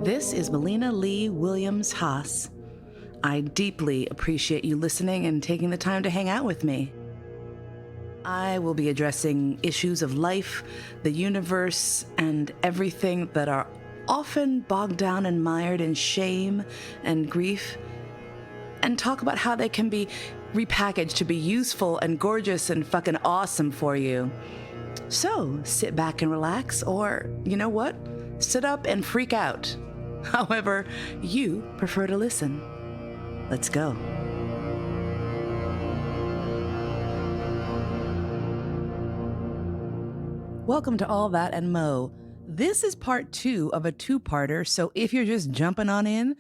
This is Melina Lee Williams-Haas. I deeply appreciate you listening and taking the time to hang out with me. I will be addressing issues of life, the universe, and everything that are often bogged down and mired in shame and grief, and talk about how they can be repackaged to be useful and gorgeous and fucking awesome for you. So sit back and relax, or you know what? Sit up and freak out. However you prefer to listen. Let's go. Welcome to All That and Mo. This is part 2 of a two-parter, so if you're just jumping on in,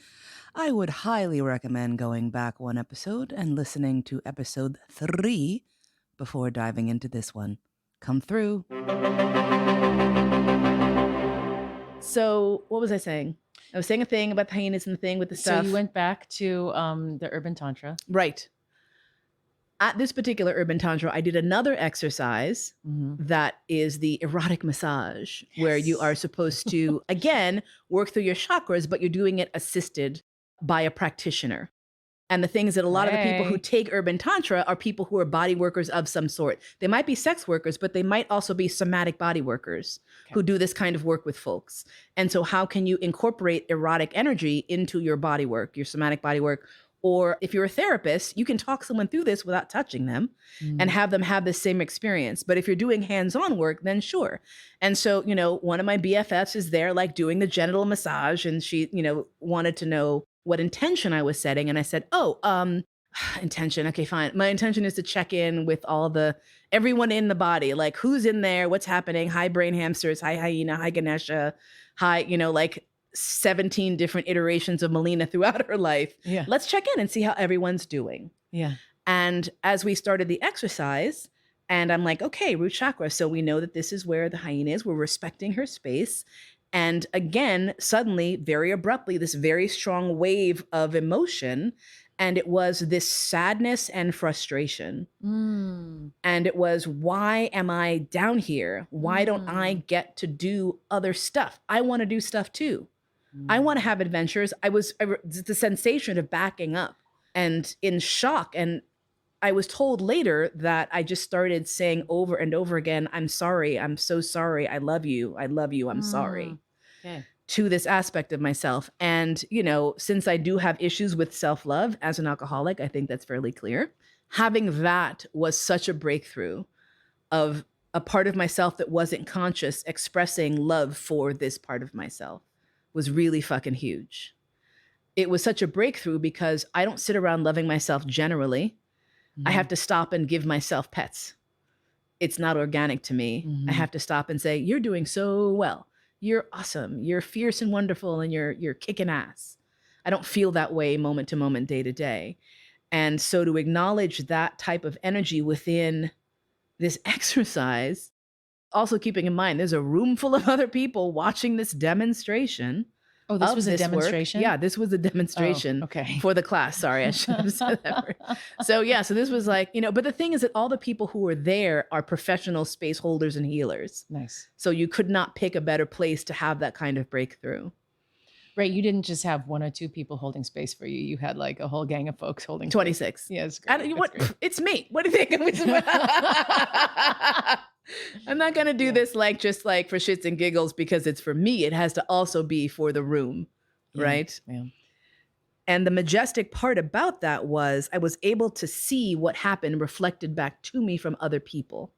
I would highly recommend going back one episode and listening to episode 3 before diving into this one. Come through. So, what was I saying? I was saying a thing about the hyenas and the thing with the stuff. So you went back to the Urban Tantra. Right. At this particular Urban Tantra, I did another exercise that is the erotic massage, where you are supposed to, again, work through your chakras, but you're doing it assisted by a practitioner. And the thing is that a lot of the people who take Urban Tantra are people who are body workers of some sort. They might be sex workers, but they might also be somatic body workers who do this kind of work with folks. And so how can you incorporate erotic energy into your body work, your somatic body work? Or if you're a therapist, you can talk someone through this without touching them and have them have the same experience. But if you're doing hands-on work, then sure. And so, you know, one of my BFFs is there like doing the genital massage, and she, you know, wanted to know what intention I was setting. And I said, intention. Okay, fine. My intention is to check in with everyone in the body, like who's in there, what's happening. Hi, brain hamsters. Hi, hyena. Hi, Ganesha. Hi, like 17 different iterations of Melina throughout her life. Yeah. Let's check in and see how everyone's doing. Yeah. And as we started the exercise, and I'm like, okay, root chakra. So we know that this is where the hyena is. We're respecting her space. And again, suddenly, very abruptly, this very strong wave of emotion. And it was this sadness and frustration. And it was, why am I down here? Why don't I get to do other stuff? I want to do stuff too. I want to have adventures. The sensation of backing up and in shock. And I was told later that I just started saying over and over again, I'm sorry. I'm so sorry. I love you. I love you. I'm sorry. Okay. To this aspect of myself. And, since I do have issues with self-love as an alcoholic, I think that's fairly clear. Having that was such a breakthrough of a part of myself that wasn't conscious expressing love for this part of myself was really fucking huge. It was such a breakthrough because I don't sit around loving myself generally. I have to stop and give myself pets. It's not organic to me. I have to stop and say, you're doing so well. You're awesome. You're fierce and wonderful, and you're kicking ass. I don't feel that way moment to moment, day to day. And so to acknowledge that type of energy within this exercise, also keeping in mind, there's a room full of other people watching this demonstration. Oh, this was a demonstration? Yeah, this was a demonstration for the class. Sorry, I should have said that. So this was like, but the thing is that all the people who were there are professional space holders and healers. Nice. So you could not pick a better place to have that kind of breakthrough. Right. You didn't just have one or two people holding space for you. You had like a whole gang of folks holding 26. Space. Yes. Yeah, it's me. What do you think? I'm not going to do this just for shits and giggles because it's for me. It has to also be for the room. Right. Yeah. And the majestic part about that was I was able to see what happened reflected back to me from other people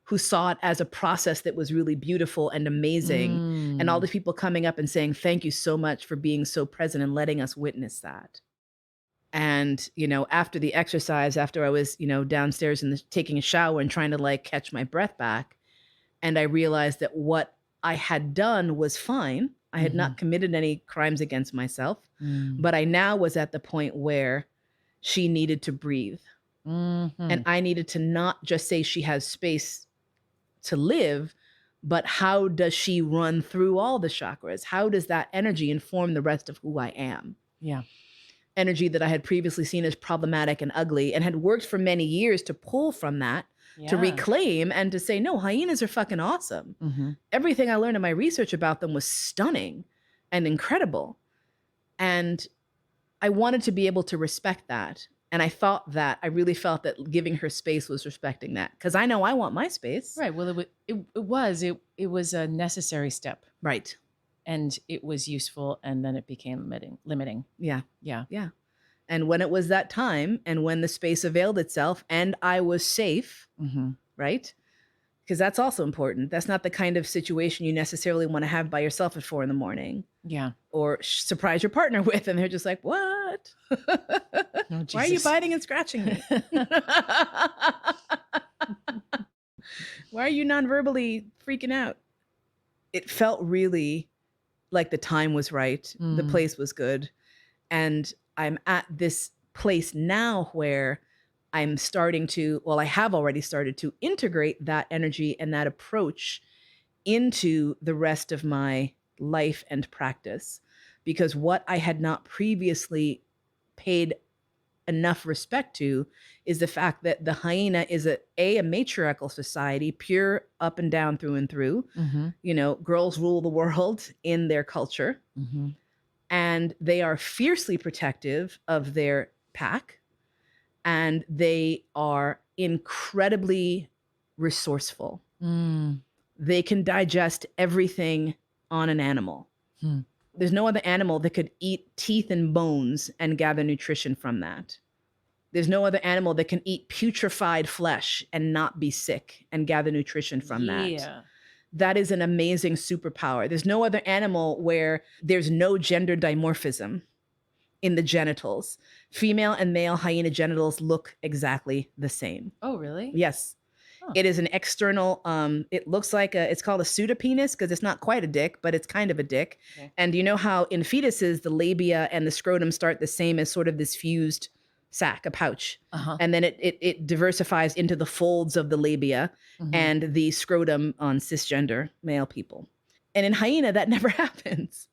who saw it as a process that was really beautiful and amazing. And all the people coming up and saying, thank you so much for being so present and letting us witness that. And, after the exercise, after I was, downstairs and taking a shower and trying to catch my breath back, and I realized that what I had done was fine. I had not committed any crimes against myself, but I now was at the point where she needed to breathe. And I needed to not just say she has space to live, but how does she run through all the chakras? How does that energy inform the rest of who I am? Yeah. Energy that I had previously seen as problematic and ugly and had worked for many years to pull from that, to reclaim and to say, no, hyenas are fucking awesome. Everything I learned in my research about them was stunning. and incredible. And I wanted to be able to respect that. And I really felt that giving her space was respecting that, because I know I want my space. Right. Well, it was a necessary step. Right. And it was useful, and then it became limiting. Yeah. Yeah. Yeah. And when it was that time, and when the space availed itself and I was safe, right? Because that's also important. That's not the kind of situation you necessarily want to have by yourself at 4 a.m. Yeah. Or surprise your partner with, and they're just like, what? Oh, why are you biting and scratching me? Why are you non-verbally freaking out? It felt really like the time was right. The place was good. And I'm at this place now where I'm starting to, I have already started to integrate that energy and that approach into the rest of my life and practice. Because what I had not previously paid enough respect to is the fact that the hyena is a matriarchal society, pure up and down through and through. You know, girls rule the world in their culture. And they are fiercely protective of their pack. And they are incredibly resourceful. They can digest everything on an animal. There's no other animal that could eat teeth and bones and gather nutrition from that. There's no other animal that can eat putrefied flesh and not be sick and gather nutrition from that. That is an amazing superpower. There's no other animal where there's no gender dimorphism in the genitals. Female and male hyena genitals look exactly the same. Oh, really? Yes. It is an external, it looks like it's called a pseudopenis, because it's not quite a dick, but it's kind of a dick. And you know how in fetuses, the labia and the scrotum start the same as sort of this fused sac, a pouch. And then it diversifies into the folds of the labia and the scrotum on cisgender male people. And in hyena, that never happens.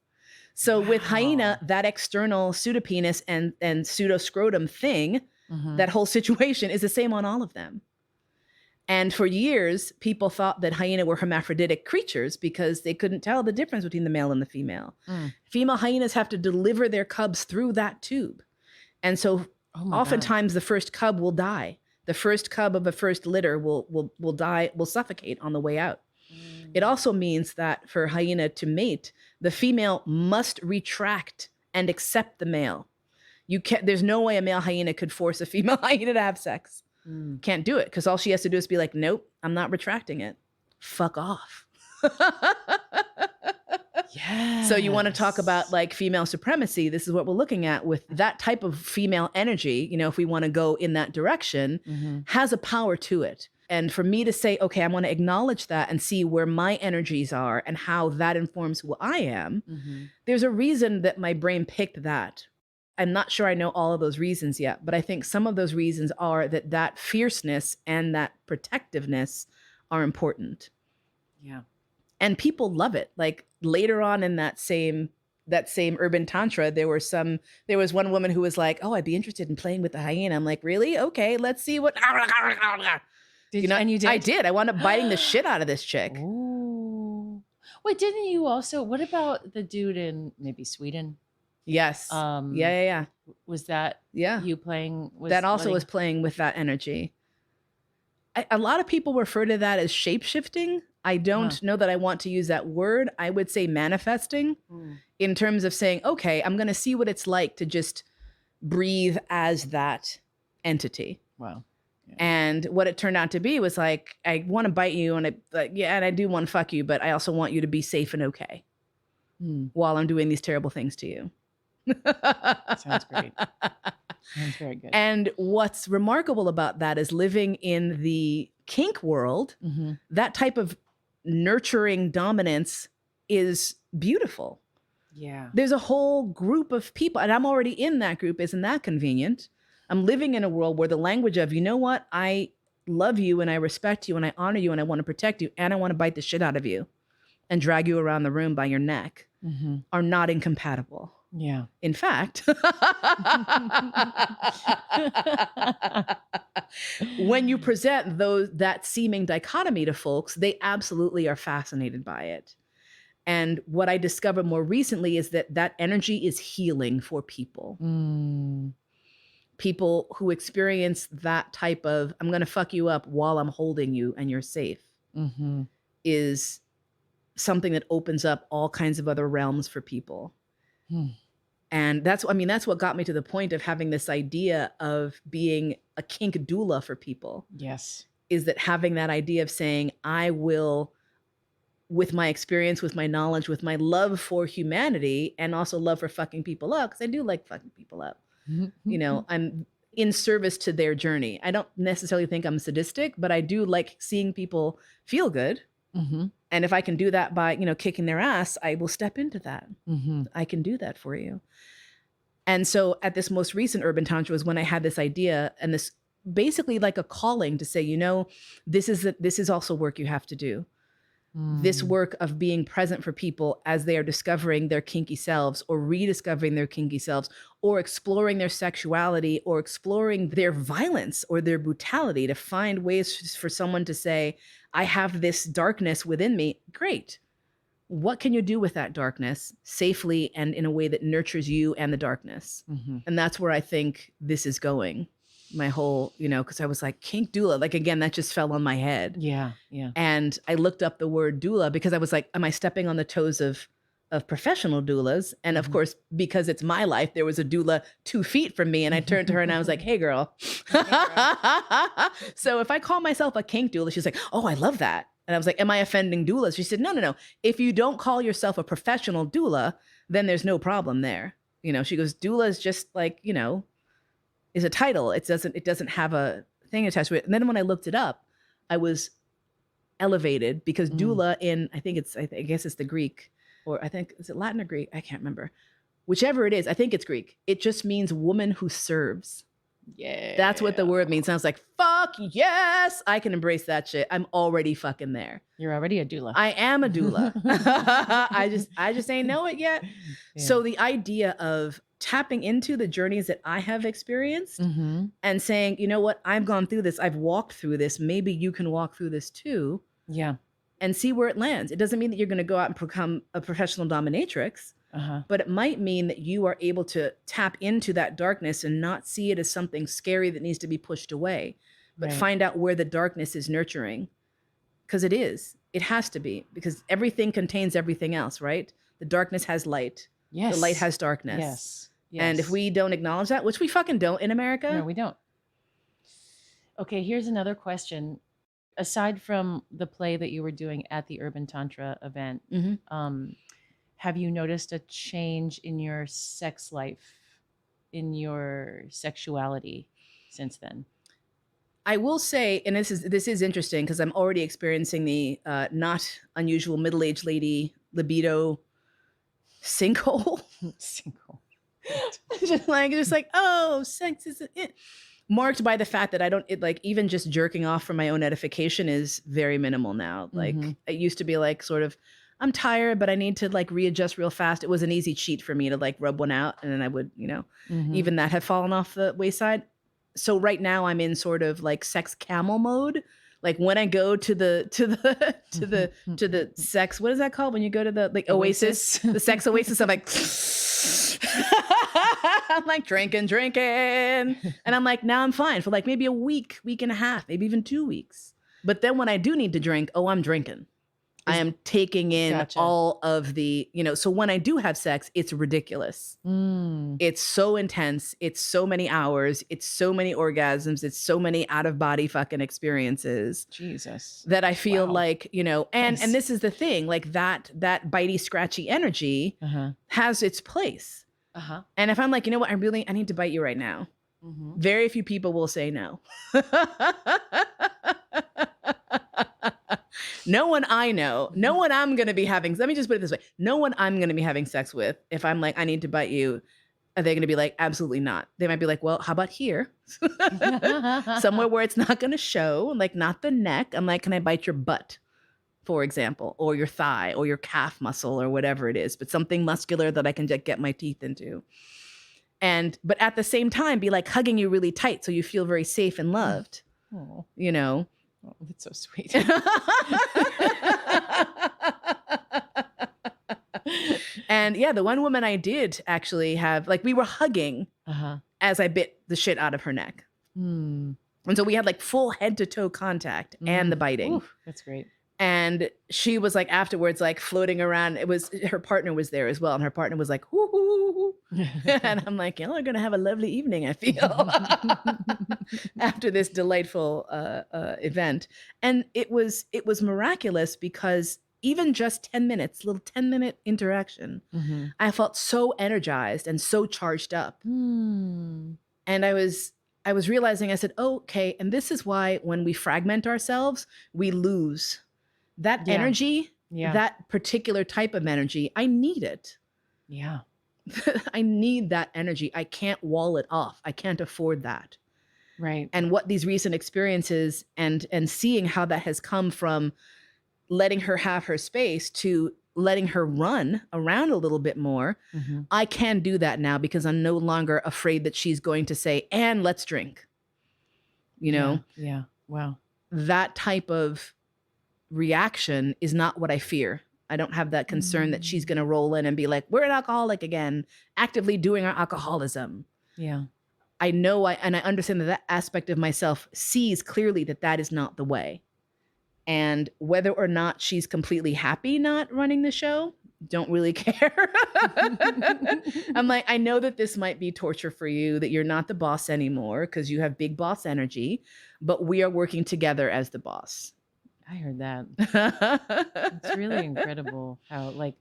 So with hyena, that external pseudopenis and pseudoscrotum thing, that whole situation is the same on all of them. And for years, people thought that hyena were hermaphroditic creatures because they couldn't tell the difference between the male and the female. Female hyenas have to deliver their cubs through that tube. And so oftentimes the first cub will die. The first cub of a first litter will die, will suffocate on the way out. It also means that for hyena to mate, the female must retract and accept the male. There's no way a male hyena could force a female hyena to have sex. Can't do it, because all she has to do is be like, nope, I'm not retracting it. Fuck off. So you want to talk about like female supremacy. This is what we're looking at with that type of female energy. You know, if we want to go in that direction, has a power to it. And for me to say, okay, I want to acknowledge that and see where my energies are and how that informs who I am. There's a reason that my brain picked that. I'm not sure I know all of those reasons yet, but I think some of those reasons are that fierceness and that protectiveness are important. Yeah. And people love it. Like later on in that same urban tantra, there was one woman who was like, oh, I'd be interested in playing with the hyena. I'm like, really? Okay, let's see what. And you did? I did. I wound up biting the shit out of this chick. Ooh. Wait, didn't you also, what about the dude in maybe Sweden? Yes. Yeah. Was that you playing? That also was playing with that energy. A lot of people refer to that as shape-shifting. I don't know that I want to use that word. I would say manifesting in terms of saying, okay, I'm going to see what it's like to just breathe as that entity. Wow. Yeah. And what it turned out to be was like, I want to bite you and I do want to fuck you, but I also want you to be safe and okay while I'm doing these terrible things to you. Sounds great. Sounds very good. And what's remarkable about that is living in the kink world, that type of nurturing dominance is beautiful. Yeah. There's a whole group of people, and I'm already in that group. Isn't that convenient? I'm living in a world where the language of, you know what, I love you and I respect you and I honor you and I want to protect you and I want to bite the shit out of you and drag you around the room by your neck are not incompatible. Yeah. In fact, when you present that seeming dichotomy to folks, they absolutely are fascinated by it. And what I discovered more recently is that that energy is healing for people. People who experience that type of, I'm going to fuck you up while I'm holding you and you're safe, is something that opens up all kinds of other realms for people. And that's what got me to the point of having this idea of being a kink doula for people. Yes. Is that having that idea of saying, I will, with my experience, with my knowledge, with my love for humanity, and also love for fucking people up, because I do like fucking people up. You know, I'm in service to their journey. I don't necessarily think I'm sadistic, but I do like seeing people feel good. And if I can do that by, you know, kicking their ass, I will step into that. I can do that for you. And so at this most recent Urban Tantra was when I had this idea and this basically like a calling to say, you know, this is also work you have to do. This work of being present for people as they are discovering their kinky selves or rediscovering their kinky selves or exploring their sexuality or exploring their violence or their brutality, to find ways for someone to say, I have this darkness within me. Great. What can you do with that darkness safely and in a way that nurtures you and the darkness? And that's where I think this is going. My whole, you know, because I was like, kink doula, like, again, that just fell on my head. Yeah. And I looked up the word doula because I was like, am I stepping on the toes of professional doulas? And of course, because it's my life, there was a doula 2 feet from me. And I turned to her and I was like, hey, girl. So if I call myself a kink doula, she's like, oh, I love that. And I was like, am I offending doulas? She said, no. If you don't call yourself a professional doula, then there's no problem there. You know, she goes, doula is just like, you know, is a title. It doesn't have a thing attached to it. And then when I looked it up, I was elevated because doula I guess it's the Greek, or I think, is it Latin or Greek? I can't remember. Whichever it is, I think it's Greek. It just means woman who serves. Yeah. That's what the word means. And I was like, fuck yes, I can embrace that shit. I'm already fucking there. You're already a doula. I am a doula. I just ain't know it yet. Yeah. So the idea of tapping into the journeys that I have experienced and saying, you know what, I've gone through this. I've walked through this. Maybe you can walk through this too. Yeah. And see where it lands. It doesn't mean that you're going to go out and become a professional dominatrix, but it might mean that you are able to tap into that darkness and not see it as something scary that needs to be pushed away, but find out where the darkness is nurturing. Because it is. It has to be. Because everything contains everything else, right? The darkness has light. Yes. The light has darkness. Yes. And if we don't acknowledge that, which we fucking don't in America. No, we don't. Okay, here's another question. Aside from the play that you were doing at the Urban Tantra event, have you noticed a change in your sex life, in your sexuality since then? I will say, and this is interesting because I'm already experiencing the not unusual middle-aged lady libido sinkhole. just like, oh, sex is it. Marked by the fact that I don't, even just jerking off for my own edification is very minimal now. Like it used to be like sort of, I'm tired, but I need to like readjust real fast. It was an easy cheat for me to like rub one out, and then I would, even that had fallen off the wayside. So right now I'm in sort of like sex camel mode. Like when I go to the sex, what is that called? When you go to the like oasis, the sex oasis, I'm like, I'm like drinking. And I'm like, now I'm fine for like maybe a week and a half, maybe even 2 weeks. But then when I do need to drink, I'm drinking. I am taking in all of the, so when I do have sex, it's ridiculous. It's so intense. It's so many hours. It's so many orgasms. It's so many out of body fucking experiences. Jesus. That I feel like, and this is the thing, like that bitey, scratchy energy has its place. And if I'm like, you know what, I need to bite you right now. Very few people will say no. No one I know, no one I'm going to be having, let me just put it this way. No one I'm going to be having sex with, if I'm like, I need to bite you, are they going to be like, absolutely not. They might be like, well, how about here? Somewhere where it's not going to show, like not the neck. I'm like, can I bite your butt, for example, or your thigh or your calf muscle or whatever it is, but something muscular that I can just get my teeth into. But at the same time, be like hugging you really tight so you feel very safe and loved, Oh, that's so sweet. And yeah, the one woman I did actually have, like, we were hugging as I bit the shit out of her neck. Mm. And so we had like full head to toe contact and the biting. Oof, that's great. And she was like afterwards, like floating around. It was, her partner was there as well. And her partner was like, hoo, hoo, hoo. And I'm like, y'all are going to have a lovely evening, I feel, after this delightful event. And it was miraculous because even just 10 minutes, little 10-minute interaction, I felt so energized and so charged up. And I was realizing, I said, oh, okay. And this is why when we fragment ourselves, we lose that energy, that particular type of energy. I need it. Yeah. I need that energy. I can't wall it off. I can't afford that. Right. And what these recent experiences and seeing how that has come from letting her have her space to letting her run around a little bit more. I can do that now because I'm no longer afraid that she's going to say, and let's drink. You know? Yeah. Wow. That type of reaction is not what I fear. I don't have that concern that she's going to roll in and be like, we're an alcoholic again, actively doing our alcoholism. Yeah. I know and I understand that aspect of myself sees clearly that that is not the way. And whether or not she's completely happy not running the show, don't really care. I'm like, I know that this might be torture for you, that you're not the boss anymore because you have big boss energy, but we are working together as the boss. I heard that. It's really incredible how like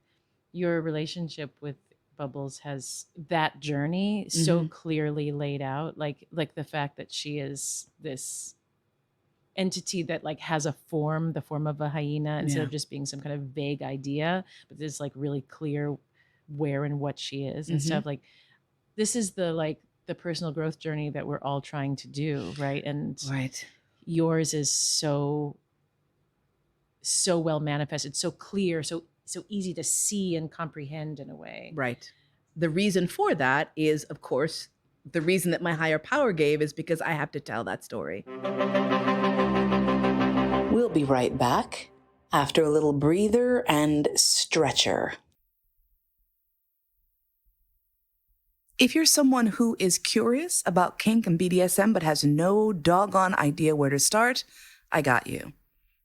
your relationship with Bubbles has that journey so clearly laid out. Like the fact that she is this entity that like has a form, the form of a hyena, instead of just being some kind of vague idea, but there's like really clear where and what she is and stuff. Like this is the personal growth journey that we're all trying to do, right? And yours is so well manifested, so clear, so easy to see and comprehend in a way. Right. The reason for that is, of course, the reason that my higher power gave is because I have to tell that story. We'll be right back after a little breather and stretcher. If you're someone who is curious about kink and BDSM but has no doggone idea where to start, I got you.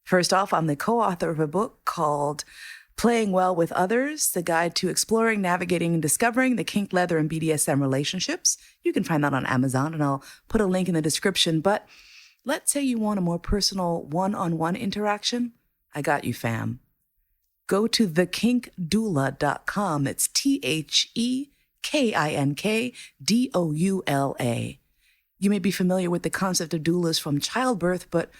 First off, I'm the co-author of a book called Playing Well with Others, the guide to exploring, navigating, and discovering the kink, leather, and BDSM relationships. You can find that on Amazon, and I'll put a link in the description. But let's say you want a more personal one-on-one interaction. I got you, fam. Go to thekinkdoula.com. It's TheKinkDoula. You may be familiar with the concept of doulas from childbirth, but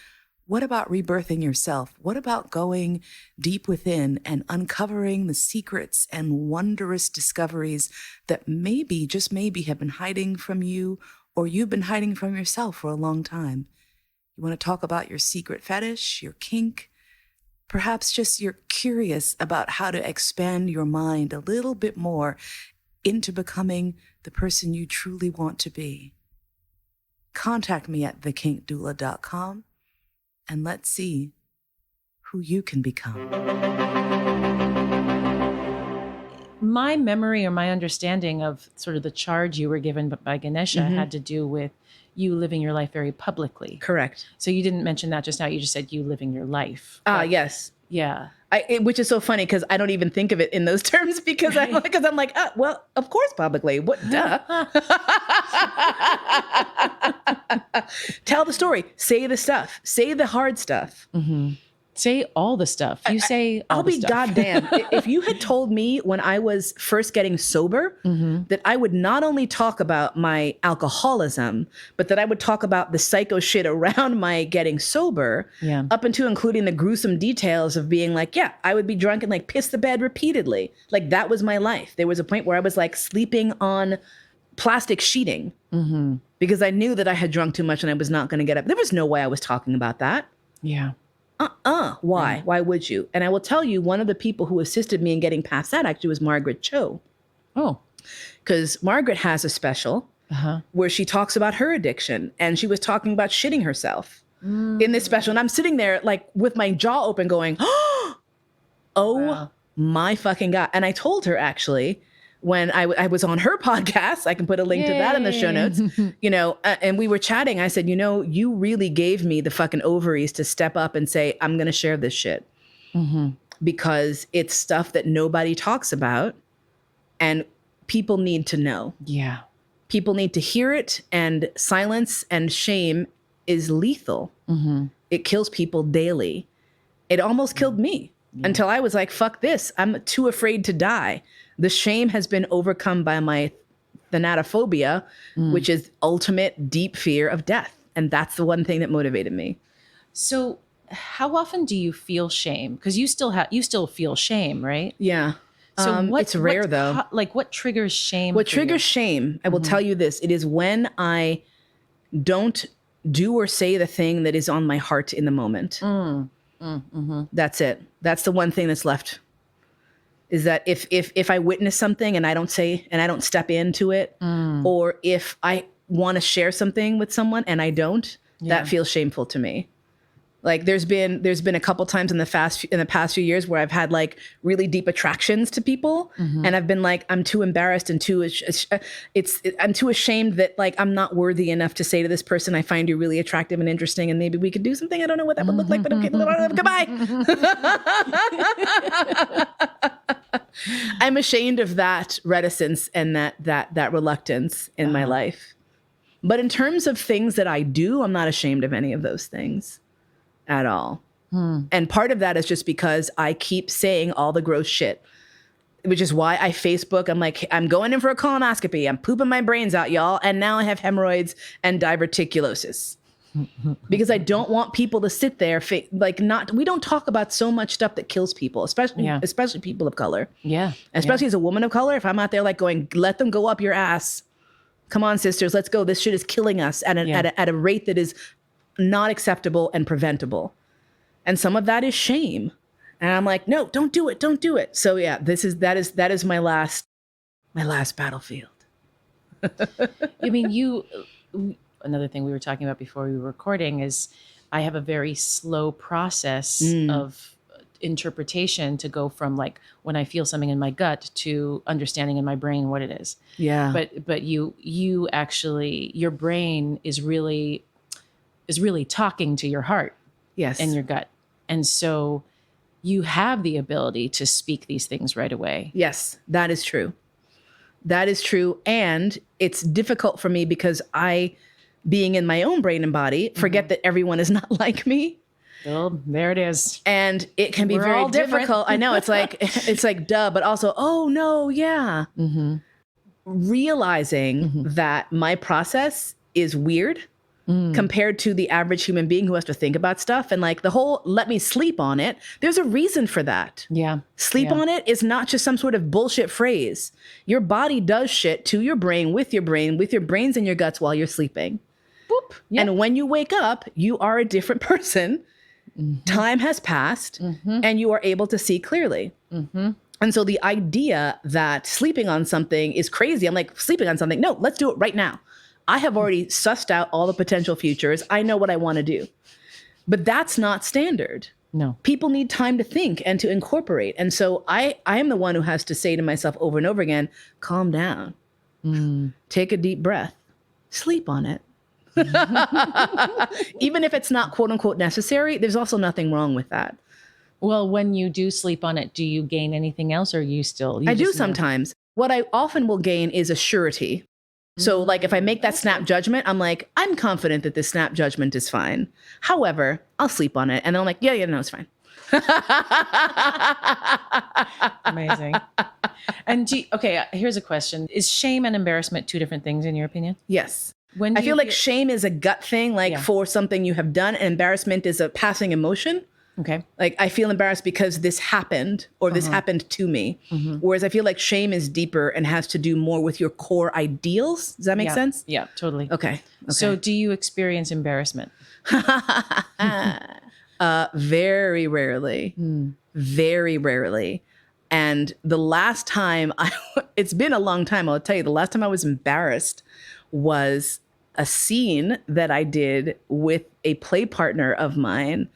what about rebirthing yourself? What about going deep within and uncovering the secrets and wondrous discoveries that maybe, just maybe, have been hiding from you or you've been hiding from yourself for a long time? You want to talk about your secret fetish, your kink? Perhaps just you're curious about how to expand your mind a little bit more into becoming the person you truly want to be. Contact me at thekinkdoula.com. and let's see who you can become. My memory or my understanding of sort of the charge you were given by Ganesha had to do with you living your life very publicly. Correct. So you didn't mention that just now. You just said you living your life. Yes. Yeah. Which is so funny because I don't even think of it in those terms because I'm like, well, of course, publicly. What? Duh. Tell the story. Say the stuff. Say the hard stuff. Say all the stuff. You say all I'll the be stuff. goddamn. If you had told me when I was first getting sober that I would not only talk about my alcoholism, but that I would talk about the psycho shit around my getting sober, up into including the gruesome details of being like, yeah, I would be drunk and like piss the bed repeatedly. Like that was my life. There was a point where I was like sleeping on plastic sheeting because I knew that I had drunk too much and I was not going to get up. There was no way I was talking about that. Yeah. Why? Yeah. Why would you? And I will tell you, one of the people who assisted me in getting past that actually was Margaret Cho. Oh. Because Margaret has a special where she talks about her addiction. And she was talking about shitting herself in this special. And I'm sitting there like with my jaw open going, oh my fucking God. And I told her actually, when I was on her podcast, I can put a link to that in the show notes, and we were chatting. I said, you really gave me the fucking ovaries to step up and say, I'm going to share this shit because it's stuff that nobody talks about and people need to know. Yeah. People need to hear it, and silence and shame is lethal. It kills people daily. It almost killed me until I was like, fuck this. I'm too afraid to die. The shame has been overcome by my thanatophobia, which is ultimate deep fear of death. And that's the one thing that motivated me. So how often do you feel shame? Because you still feel shame, right? Yeah. So it's rare though. What triggers shame? What triggers shame? I will tell you this. It is when I don't do or say the thing that is on my heart in the moment. That's it. That's the one thing that's left. Is that if I witness something and I don't say and I don't step into it, or if I want to share something with someone and I don't, that feels shameful to me. Like there's been a couple times in the past few years where I've had like really deep attractions to people, and I've been like, I'm too embarrassed and I'm too ashamed that like I'm not worthy enough to say to this person, I find you really attractive and interesting, and maybe we could do something. I don't know what that would look like, but okay, goodbye. I'm ashamed of that reticence and that reluctance in my life. But in terms of things that I do, I'm not ashamed of any of those things at all. And part of that is just because I keep saying all the gross shit, which is why I Facebook. I'm like, I'm going in for a colonoscopy. I'm pooping my brains out, y'all. And now I have hemorrhoids and diverticulosis. Because I don't want people to sit there we don't talk about so much stuff that kills people, especially people of color. Yeah. Especially as a woman of color, if I'm out there like going, let them go up your ass. Come on, sisters, let's go. This shit is killing us at a rate that is not acceptable and preventable. And some of that is shame. And I'm like, no, don't do it. Don't do it. So yeah, that is my last battlefield. I mean, another thing we were talking about before we were recording is I have a very slow process of interpretation to go from like when I feel something in my gut to understanding in my brain what it is. Yeah. But you actually, your brain is really talking to your heart. Yes. And your gut. And so you have the ability to speak these things right away. Yes, that is true. That is true. And it's difficult for me because I, being in my own brain and body, forget that everyone is not like me. Well, there it is. And it can be very difficult. I know, it's like, duh, but also, oh no, yeah. Realizing that my process is weird compared to the average human being who has to think about stuff, and like the whole let me sleep on it, there's a reason for that. Yeah. Sleep on it is not just some sort of bullshit phrase. Your body does shit to your brain, with your brains and your guts while you're sleeping. Boop. Yep. And when you wake up, you are a different person. Time has passed and you are able to see clearly. And so the idea that sleeping on something is crazy, I'm like, sleeping on something? No, let's do it right now. I have already sussed out all the potential futures. I know what I want to do. But that's not standard. No. People need time to think and to incorporate. And so I am the one who has to say to myself over and over again, calm down. Take a deep breath. Sleep on it. Even if it's not quote unquote necessary, there's also nothing wrong with that. Well, when you do sleep on it, do you gain anything else, or you I do sometimes. What I often will gain is a surety. So like if I make that snap judgment, I'm like, I'm confident that this snap judgment is fine. However, I'll sleep on it. And then I'm like, yeah, no, it's fine. Amazing. And okay, here's a question. Is shame and embarrassment two different things in your opinion? Yes. I feel like shame is a gut thing, like for something you have done, and embarrassment is a passing emotion. Okay. Like I feel embarrassed because this happened, or this happened to me. Whereas I feel like shame is deeper and has to do more with your core ideals. Does that make sense? Yeah, totally. Okay. So do you experience embarrassment? Very rarely. Very rarely. And the last time it's been a long time, I'll tell you, the last time I was embarrassed was a scene that I did with a play partner of mine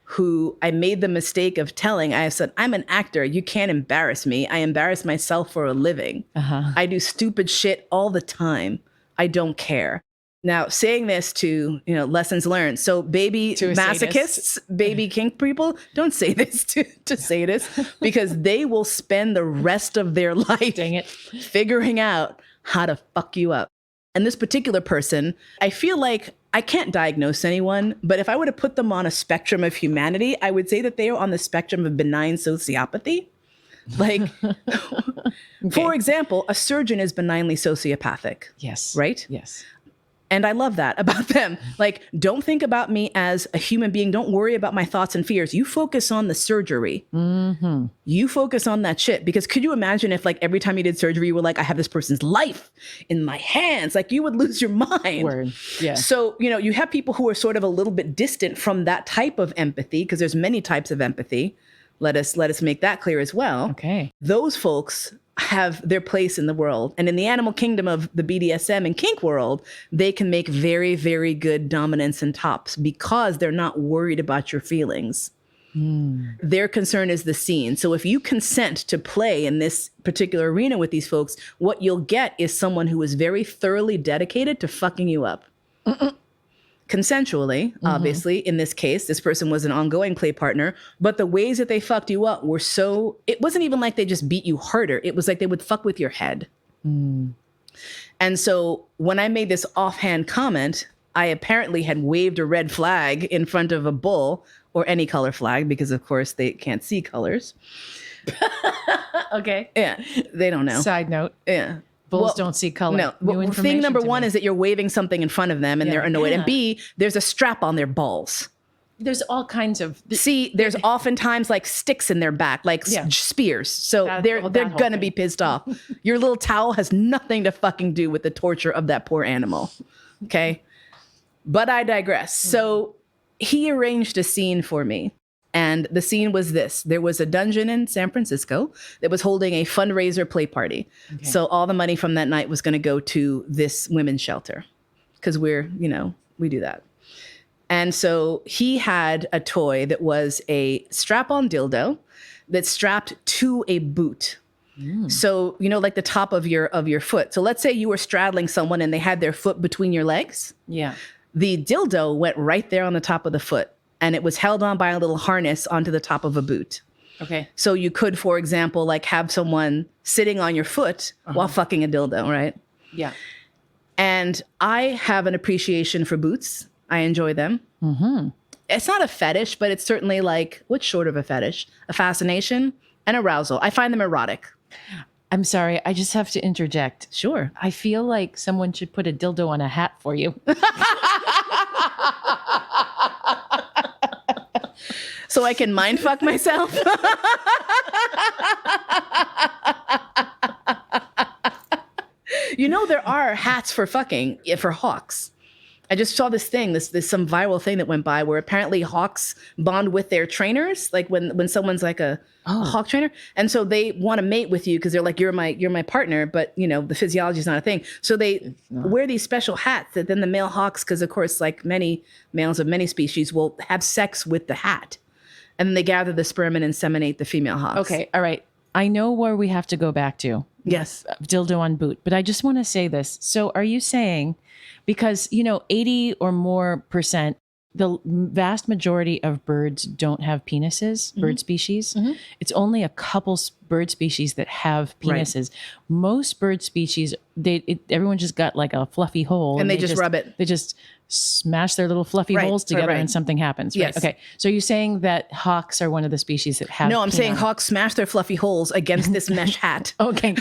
who I made the mistake of telling. I said, I'm an actor. You can't embarrass me. I embarrass myself for a living. I do stupid shit all the time. I don't care. Now, saying this to, lessons learned. So baby masochists, baby kink people, don't say this to sadists, because they will spend the rest of their life figuring out how to fuck you up. And this particular person, I feel like I can't diagnose anyone, but if I were to put them on a spectrum of humanity, I would say that they are on the spectrum of benign sociopathy. Like, for example, a surgeon is benignly sociopathic. Yes. Right? Yes. And I love that about them. Like, don't think about me as a human being. Don't worry about my thoughts and fears. You focus on the surgery. You focus on that shit. Because could you imagine if, like, every time you did surgery, you were like, I have this person's life in my hands? Like, you would lose your mind. Word. Yeah. So, you have people who are sort of a little bit distant from that type of empathy, because there's many types of empathy. Let us make that clear as well. Okay. Those folks have their place in the world. And in the animal kingdom of the BDSM and kink world, they can make very, very good dominants and tops because they're not worried about your feelings. Their concern is the scene. So if you consent to play in this particular arena with these folks, what you'll get is someone who is very thoroughly dedicated to fucking you up. Consensually, obviously. In this case, this person was an ongoing play partner, but the ways that they fucked you up were it wasn't even like they just beat you harder. It was like they would fuck with your head. And so when I made this offhand comment, I apparently had waved a red flag in front of a bull, or any color flag, because of course they can't see colors. Okay. Yeah, they don't know. Side note. Yeah. Bulls don't see color. No. Well, thing number one is that you're waving something in front of them and they're annoyed. And B, there's a strap on their balls. There's all kinds of... See, there's oftentimes like sticks in their back, like spears. So they're going to be pissed off. Your little towel has nothing to fucking do with the torture of that poor animal. Okay? But I digress. So he arranged a scene for me. And the scene was this. There was a dungeon in San Francisco that was holding a fundraiser play party. Okay. So all the money from that night was going to go to this women's shelter because we do that. And so he had a toy that was a strap-on dildo that's strapped to a boot. So, like the top of your foot. So let's say you were straddling someone and they had their foot between your legs. Yeah. The dildo went right there on the top of the foot. And it was held on by a little harness onto the top of a boot. Okay. So you could, for example, like have someone sitting on your foot while fucking a dildo, right? Yeah. And I have an appreciation for boots. I enjoy them. It's not a fetish, but it's certainly like, what's short of a fetish? A fascination and arousal. I find them erotic. I'm sorry. I just have to interject. Sure. I feel like someone should put a dildo on a hat for you. So I can mind fuck myself? There are hats for fucking, for hawks. I just saw this thing, this some viral thing that went by where apparently hawks bond with their trainers, like when someone's like a hawk trainer, and so they want to mate with you because they're like, you're my partner, but the physiology is not a thing. So they wear these special hats that then the male hawks, because of course, like many males of many species, will have sex with the hat, and then they gather the sperm and inseminate the female hawks. Okay, all right. I know where we have to go back to. Yes, dildo on boot, but I just want to say this. So, are you saying? Because, 80 or more percent, the vast majority of birds don't have penises, bird species. It's only a couple bird species that have penises. Right. Most bird species, everyone just got like a fluffy hole. And they just rub it. They just smash their little fluffy holes together and something happens. Right? Yes. Okay. So you're saying that hawks are one of the species that have... No, I'm saying hawks smash their fluffy holes against this mesh hat. Okay.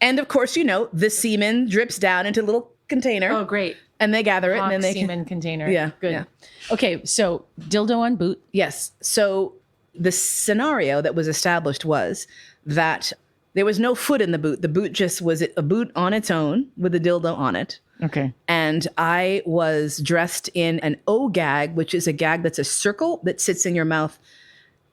And of course, the semen drips down into a little container. Oh, great. And they gather it. Hawk and then they semen container. Yeah. Good. Yeah. Okay. So dildo on boot. Yes. So the scenario that was established was that there was no foot in the boot. The boot just was a boot on its own with a dildo on it. Okay. And I was dressed in an O gag, which is a gag that's a circle that sits in your mouth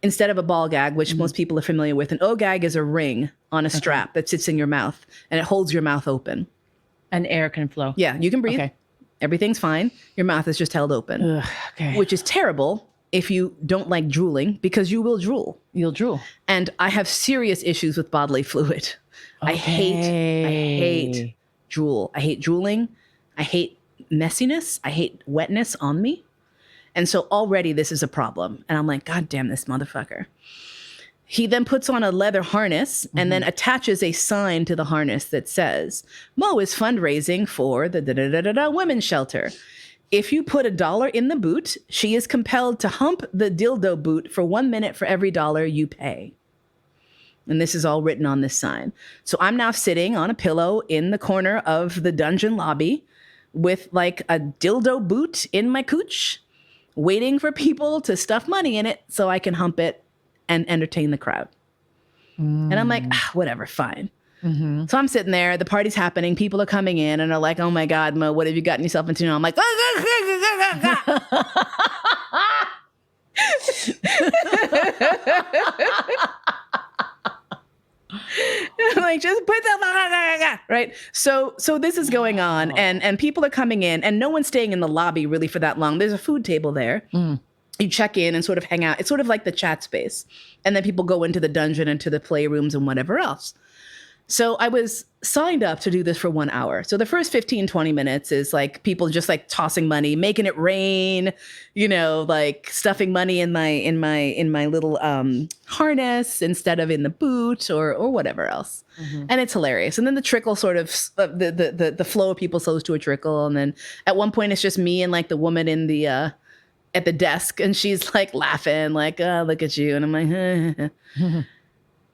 instead of a ball gag, which most people are familiar with. An O gag is a ring on a strap that sits in your mouth and it holds your mouth open. And air can flow. Yeah, you can breathe. Okay. Everything's fine. Your mouth is just held open, Okay. which is terrible if you don't like drooling, because you will drool. You'll drool. And I have serious issues with bodily fluid. I hate drool. I hate drooling. I hate messiness. I hate wetness on me. And so already this is a problem. And I'm like, God damn this motherfucker. He then puts on a leather harness and then attaches a sign to the harness that says, Mo is fundraising for the women's shelter. If you put $1 in the boot, she is compelled to hump the dildo boot for 1 minute for every $1 you pay. And this is all written on this sign. So I'm now sitting on a pillow in the corner of the dungeon lobby with like a dildo boot in my cooch, waiting for people to stuff money in it so I can hump it and entertain the crowd. And I'm like, whatever, fine. So I'm sitting there, the party's happening, people are coming in and are like, oh my God, Mo, what have you gotten yourself into? And I'm like, I'm like, just put that, right? So this is going on, and people are coming in, and no one's staying in the lobby really for that long. There's a food table there. You check in and sort of hang out. It's sort of like the chat space. And then people go into the dungeon and to the playrooms and whatever else. So I was signed up to do this for 1 hour. So the first 15, 20 minutes is like people just like tossing money, making it rain, you know, like stuffing money in my little harness instead of in the boot or whatever else. And it's hilarious. And then the trickle sort of the flow of people slows to a trickle. And then at one point it's just me and like the woman in the at the desk, and she's like laughing, like, oh, look at you. And I'm like,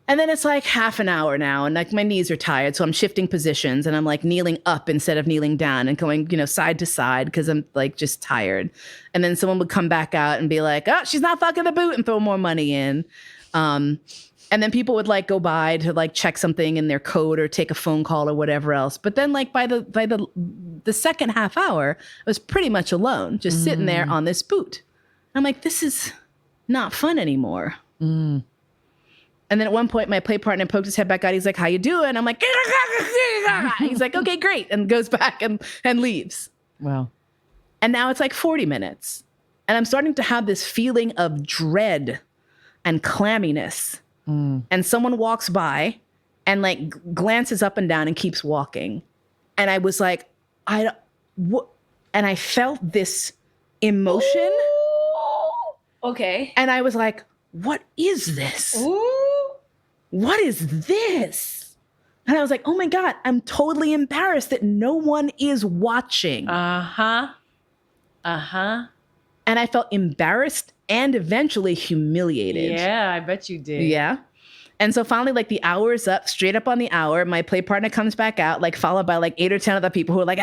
And then it's like half an hour now, and like my knees are tired, so I'm shifting positions, and I'm like kneeling up instead of kneeling down and going, you know, side to side because I'm like just tired. And then someone would come back out and be like, oh, she's not fucking the boot, and throw more money in. And then people would like go by to like check something in their code or take a phone call or whatever else. But then like by the second half hour, I was pretty much alone, just sitting there on this boot. I'm like, this is not fun anymore. And then at one point, my play partner poked his head back out. He's like, how you doing? I'm like, he's like, okay, great. And goes back and leaves. Wow. And now it's like 40 minutes. And I'm starting to have this feeling of dread and clamminess. And someone walks by and like glances up and down and keeps walking. And I was like, and I felt this emotion. Ooh. Okay. And I was like, what is this? Ooh. What is this? And I was like, oh my God, I'm totally embarrassed that no one is watching. Uh-huh. And I felt embarrassed and eventually humiliated. Yeah, I bet you did. Yeah. And so finally, like the hour is up, straight up on the hour. My play partner comes back out, like followed by like 8 or 10 other people who are like,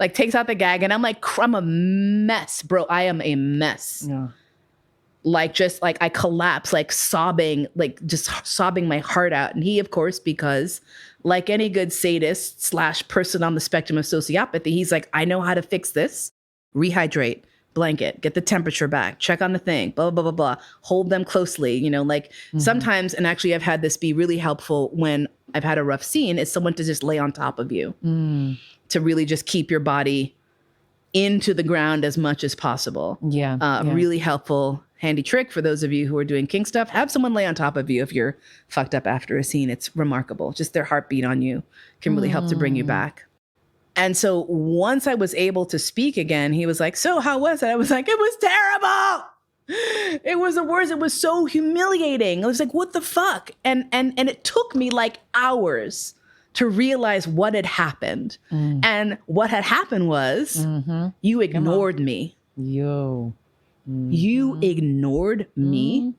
like takes out the gag. And I'm like, I'm a mess, bro. I am a mess. Yeah. Like, just like I collapse, like sobbing, like just sobbing my heart out. And he, of course, because like any good sadist / person on the spectrum of sociopathy, he's like, I know how to fix this. Rehydrate, blanket, get the temperature back, check on the thing, blah, blah, blah, blah, hold them closely. You know, like sometimes, and actually I've had this be really helpful when I've had a rough scene, is someone to just lay on top of you to really just keep your body into the ground as much as possible. Yeah. Really helpful, handy trick for those of you who are doing kink stuff. Have someone lay on top of you if you're fucked up after a scene. It's remarkable. Just their heartbeat on you can really help to bring you back. And so once I was able to speak again, he was like, so how was it? I was like, it was terrible. It was the worst. It was so humiliating. I was like, what the fuck? And it took me like hours to realize what had happened. And what had happened was you ignored me. Yo. You ignored me.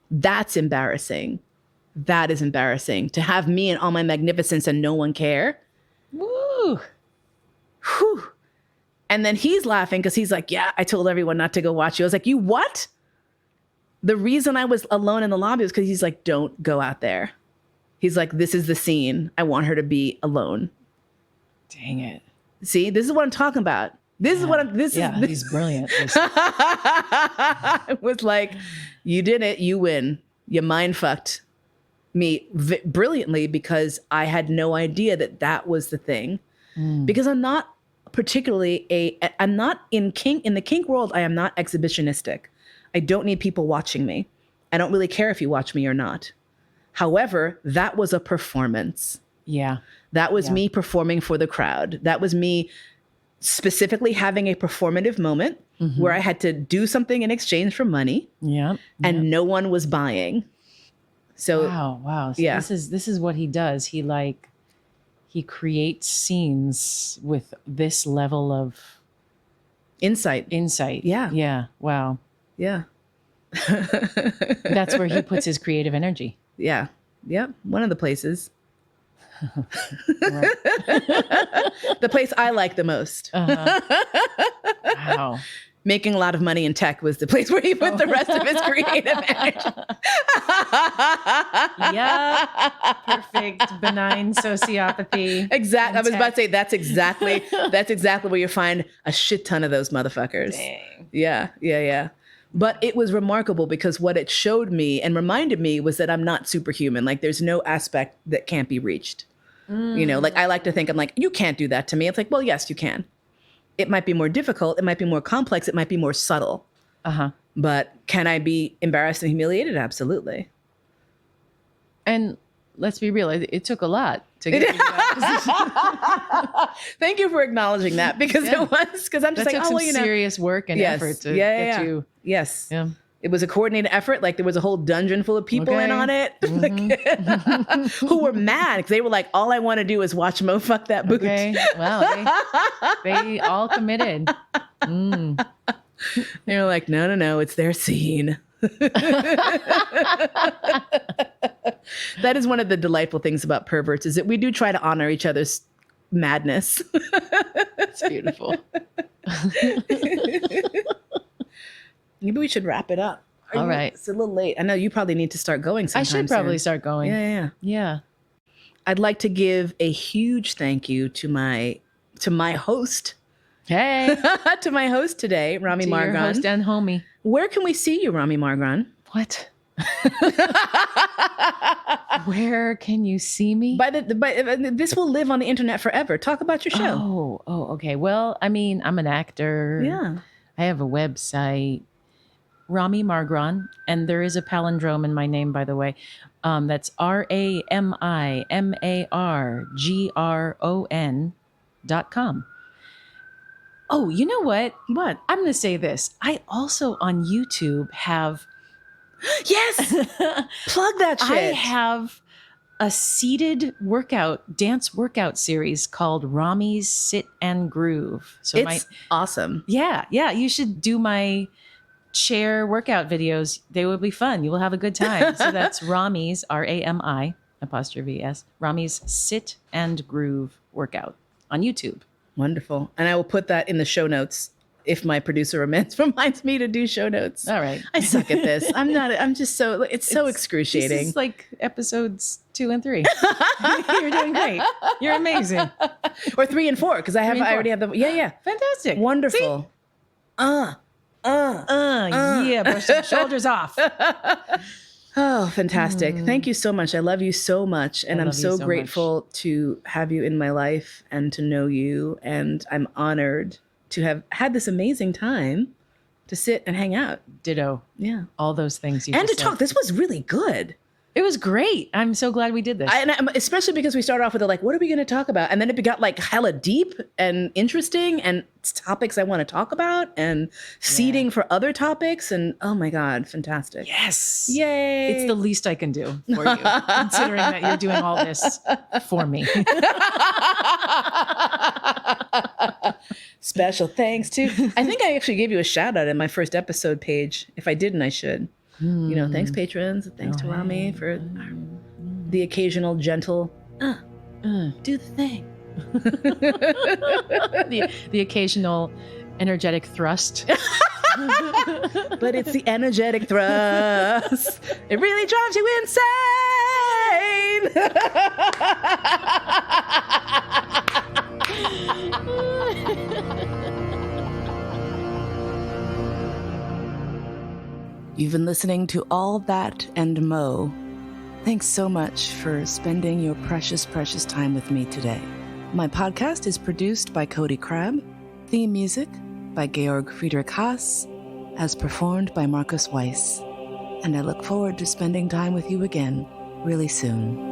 That's embarrassing. That is embarrassing. To have me in all my magnificence and no one care. Woo. Whew. And then he's laughing because he's like, yeah, I told everyone not to go watch you. I was like, you what? The reason I was alone in the lobby was because he's like, don't go out there. He's like, this is the scene. I want her to be alone. Dang it. See, this is what I'm talking about. This is what I'm, he's brilliant. I was like, you did it. You win. You mind fucked me brilliantly because I had no idea that that was the thing. because I'm not particularly I'm not in the kink world. I am not exhibitionistic. I don't need people watching me. I don't really care if you watch me or not. However, that was a performance. Yeah. That was me performing for the crowd. That was me specifically having a performative moment where I had to do something in exchange for money. Yeah. And no one was buying. So wow. So yeah. This is what he does. He creates scenes with this level of insight. Yeah. Yeah. Wow. Yeah. That's where he puts his creative energy. Yeah. Yeah. One of the places. The place I like the most. Wow. Making a lot of money in tech was the place where he put the rest of his creative energy. Yeah. Perfect. Benign sociopathy. Exactly. I was about to say that's exactly where you find a shit ton of those motherfuckers. Dang. Yeah. But it was remarkable because what it showed me and reminded me was that I'm not superhuman. Like there's no aspect that can't be reached. You know, like I like to think I'm like, you can't do that to me. It's like, well, yes, you can. It might be more difficult. It might be more complex. It might be more subtle. But can I be embarrassed and humiliated? Absolutely. And let's be real, it took a lot to get to that position. Thank you for acknowledging that because I'm just that like, took some serious work and effort to get you. Yes. Yeah. It was a coordinated effort. Like there was a whole dungeon full of people in on it who were mad because they were like, all I want to do is watch Mo fuck that booch. Okay. Wow. They all committed. They were like, no, it's their scene. That is one of the delightful things about perverts is that we do try to honor each other's madness. It's beautiful. Maybe we should wrap it up. All right. It's a little late. I know you probably need to start going sometime I should probably start going. Yeah. I'd like to give a huge thank you to my host. Hey. To my host today, Rami Margron. Your host and homie. Where can we see you, Rami Margron? What? Where can you see me? This will live on the internet forever. Talk about your show. Oh, okay. Well, I mean, I'm an actor. Yeah. I have a website, Rami Margron, and there is a palindrome in my name, by the way. That's RAMIMARGRON.com. Oh, you know what? What? I'm going to say this. I also on YouTube have... Yes! Plug that shit. I have a seated dance workout series called Rami's Sit and Groove. So it's awesome. Yeah. You should do my chair workout videos. They will be fun. You will have a good time. So that's Rami's, RAMI''S, Rami's Sit and Groove workout on YouTube. Wonderful. And I will put that in the show notes if my producer reminds me to do show notes. All right. I suck at this. It's so excruciating. This is like episodes 2 and 3. You're doing great. You're amazing. Or 3 and 4, because I already have the, yeah. Fantastic. Wonderful. Yeah, brush some shoulders off. Oh, fantastic. Thank you so much. I love you so much. And I'm so grateful to have you in my life and to know you. And I'm honored to have had this amazing time to sit and hang out. Ditto. Yeah. All those things you and to said. talk. This was really good. It was great. I'm so glad we did this. Especially because we started off with what are we going to talk about? And then it got like hella deep and interesting and topics I want to talk about and seeding for other topics. And oh my God, fantastic. Yes. Yay. It's the least I can do for you, considering that you're doing all this for me. Special thanks to, I think I actually gave you a shout out in my first episode page. If I didn't, I should. You know, thanks patrons. Thanks to Rami for the occasional gentle, do the thing. the occasional energetic thrust. But it's the energetic thrust. It really drives you insane. You've been listening to All That and Mo. Thanks so much for spending your precious, precious time with me today. My podcast is produced by Cody Crabb. Theme music by Georg Friedrich Haas, as performed by Marcus Weiss. And I look forward to spending time with you again really soon.